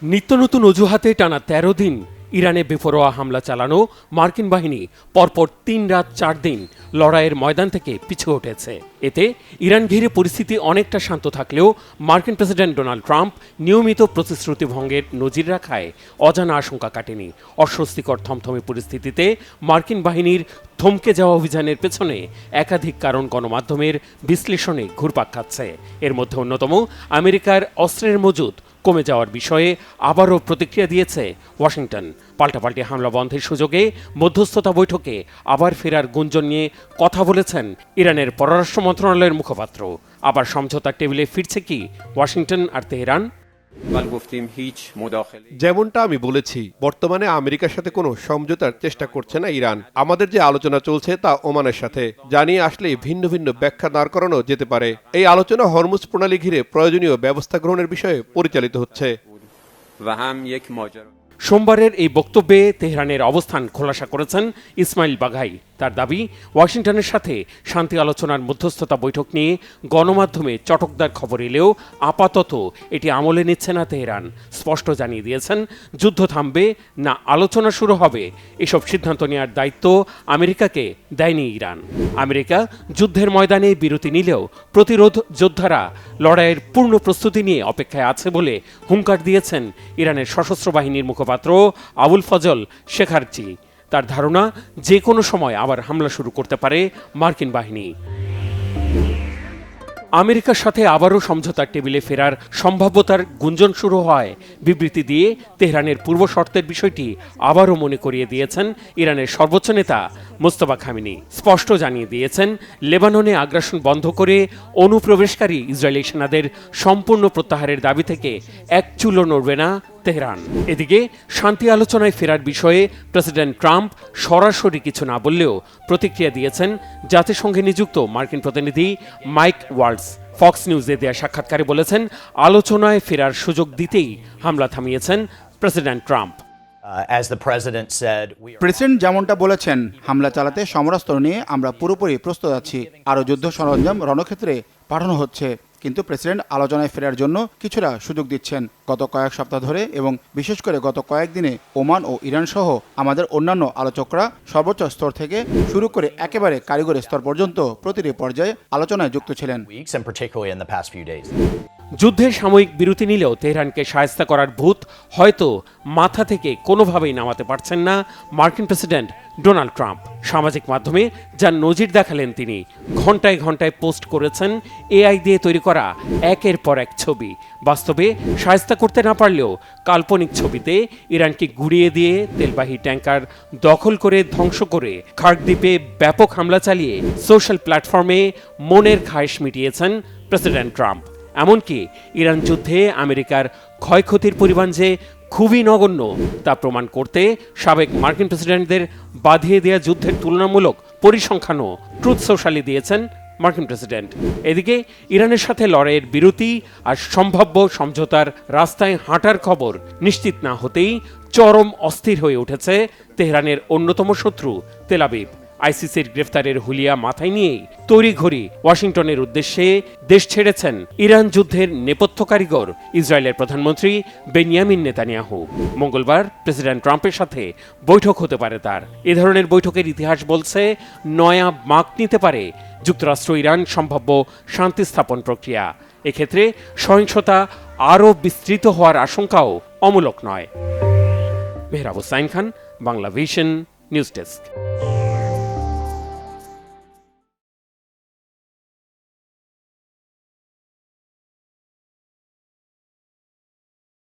নিত্য নতুন অজুহাতে টানা ১৩ দিন ইরানে বেপরোয়া হামলা চালানো মার্কিন বাহিনী পরপর ৩ রাত ৪ দিন লড়াইয়ের ময়দান থেকে পিছু উঠেছে। এতে ইরান ঘিরে পরিস্থিতি অনেকটা শান্ত থাকলেও মার্কিন প্রেসিডেন্ট ডোনাল্ড ট্রাম্প নিয়মিত প্রতিশ্রুতি ভঙ্গের নজির রাখায় অজানা আশঙ্কা কাটেনি। অস্বস্তিকর থমথমে পরিস্থিতিতে মার্কিন বাহিনীর থমকে যাওয়া অভিযানের পেছনে একাধিক কারণ গণমাধ্যমের বিশ্লেষণে ঘুরপাক খাচ্ছে। এর মধ্যে অন্যতম আমেরিকার অস্ত্রের মজুদ কমে যাওয়ার বিষয়ে আবারও প্রতিক্রিয়া দিয়েছে ওয়াশিংটন। পাল্টাপাল্টি হামলা বন্ধের সুযোগে মধ্যস্থতা বৈঠকে আবার ফেরার গুঞ্জন নিয়ে কথা বলেছেন ইরানের পররাষ্ট্র মন্ত্রণালয়ের মুখপাত্র। আবার সমঝোতার টেবিলে ফিরছে কি ওয়াশিংটন আর তেহরান? যেমনটা আমি বলেছি, বর্তমানে আমেরিকার সাথে কোনো সমঝোতার চেষ্টা করছে না ইরান। আমাদের যে আলোচনা চলছে তা ওমানের সাথে, জানিয়ে আসলে ভিন্ন ভিন্ন ব্যাখ্যা দাঁড় করানো যেতে পারে। এই আলোচনা হরমুজ প্রণালী ঘিরে প্রয়োজনীয় ব্যবস্থা গ্রহণের বিষয়ে পরিচালিত হচ্ছে। সোমবারের এই বক্তব্যে তেহরানের অবস্থান খোলাসা করেছেন ইসমাইল বাঘাই। তার দাবি, ওয়াশিংটনের সাথে শান্তি আলোচনার মধ্যস্থতা বৈঠক নিয়ে গণমাধ্যমে চটকদার খবর এলেও আপাতত এটি আমলে নিচ্ছে না তেহরান। স্পষ্ট জানিয়ে দিয়েছেন, যুদ্ধ থামবে না আলোচনা শুরু হবে এসব সিদ্ধান্ত নেওয়ার দায়িত্ব আমেরিকাকে দেয়নি ইরান। আমেরিকা যুদ্ধের ময়দানে বিরতি নিলেও প্রতিরোধ যোদ্ধারা লড়াইয়ের পূর্ণ প্রস্তুতি নিয়ে অপেক্ষায় আছে বলে হুঙ্কার দিয়েছেন ইরানের সশস্ত্র বাহিনীর মুখপাত্র আবুল ফজল শেখারচি। তার ধারণা, যে কোনো সময় আবার হামলা শুরু করতে পারে মার্কিন বাহিনী। আমেরিকার সাথে আবারও সমঝোতার টেবিলে ফেরার সম্ভাব্যতার গুঞ্জন শুরু হয় বিবৃতি দিয়ে তেহরানের পূর্ব শর্তের বিষয়টি আবারও মনে করিয়ে দিয়েছেন ইরানের সর্বোচ্চ নেতা মোস্তফা খামেনি। স্পষ্ট জানিয়ে দিয়েছেন, লেবাননে আগ্রাসন বন্ধ করে অনুপ্রবেশকারী ইসরায়েলি সেনাদের সম্পূর্ণ প্রত্যাহারের দাবি থেকে এক চুলও নড়বে না তেহরান। এদিকে শান্তি আলোচনায় ফেরার বিষয়ে প্রেসিডেন্ট ট্রাম্প সরাসরি কিছু না বললেও প্রতিক্রিয়া দিয়েছেন জাতিসংঘে নিযুক্ত মার্কিন প্রতিনিধি মাইক ওয়ালস। ফক্স নিউজে দেয়া সাক্ষাৎকারে বলেছেন, আলোচনায় ফেরার সুযোগ দিতেই হামলা থামিয়েছেন প্রেসিডেন্ট ট্রাম্প। প্রেসিডেন্ট যেমনটা বলেছেন, হামলা চালাতে সমরাস্ত্র নিয়ে আমরা পুরোপুরি প্রস্তুত আছি। আরও যুদ্ধ সরঞ্জাম রণক্ষেত্রে পাঠানো হচ্ছে, কিন্তু প্রেসিডেন্ট আলোচনায় ফেরার জন্য কিছুটা সুযোগ দিচ্ছেন। গত কয়েক সপ্তাহ ধরে এবং বিশেষ করে গত কয়েকদিনে ওমান ও ইরান সহ আমাদের অন্যান্য আলোচকরা সর্বোচ্চ স্তর থেকে শুরু করে একেবারে কারিগরি স্তর পর্যন্ত প্রতিটি পর্যায়ে আলোচনায় যুক্ত ছিলেন। যুদ্ধের সাময়িক বিরতি নিলেও তেহরানকে শায়েস্তা করার ভূত হয়তো মাথা থেকে কোনোভাবেই নামাতে পারছেন না মার্কিন প্রেসিডেন্ট ডোনাল্ড ট্রাম্প। সামাজিক মাধ্যমে যার নজির দেখালেন তিনি। ঘন্টায় ঘন্টায় পোস্ট করেছেন এআই দিয়ে তৈরি করা একের পর এক ছবি। বাস্তবে শায়েস্তা করতে না পারলেও কাল্পনিক ছবিতে ইরানকে গুড়িয়ে দিয়ে তেলবাহী ট্যাঙ্কার দখল করে ধ্বংস করে খার্ক দ্বীপে ব্যাপক হামলা চালিয়ে সোশ্যাল প্ল্যাটফর্মে মনের খায়েশ মিটিয়েছেন প্রেসিডেন্ট ট্রাম্প। এমনকি ইরান যুদ্ধে আমেরিকার ক্ষয়ক্ষতির পরিমাণ যে খুবই নগণ্য তা প্রমাণ করতে সাবেক মার্কিন প্রেসিডেন্টদের বাঁধিয়ে দেওয়া যুদ্ধের তুলনামূলক পরিসংখ্যানও ট্রুথ সোশ্যালে দিয়েছেন মার্কিন প্রেসিডেন্ট। এদিকে ইরানের সাথে লড়াইয়ের বিরতি আর সম্ভাব্য সমঝোতার রাস্তায় হাঁটার খবর নিশ্চিত না হতেই চরম অস্থির হয়ে উঠেছে তেহরানের অন্যতম শত্রু তেল আবিব। আইসিসির গ্রেফতারের হুলিয়া মাথায় নিয়েই তড়িঘড়ি ওয়াশিংটনের উদ্দেশ্যে দেশ ছেড়েছেন ইরান যুদ্ধের নেপথ্য কারিগর ইসরায়েলের প্রধানমন্ত্রী বেনিয়ামিন নেতানিয়াহু। মঙ্গলবার প্রেসিডেন্ট ট্রাম্পের সাথে বৈঠক হতে পারে তার। এ ধরনের বৈঠকের ইতিহাস বলছে নয়া মার্ক নিতে পারে যুক্তরাষ্ট্র ইরান সম্ভাব্য শান্তি স্থাপন প্রক্রিয়া। এক্ষেত্রে সহিংসতা আরও বিস্তৃত হওয়ার আশঙ্কাও অমূলক নয়। Mehrab Hussain Khan, Bangla vision, news desk.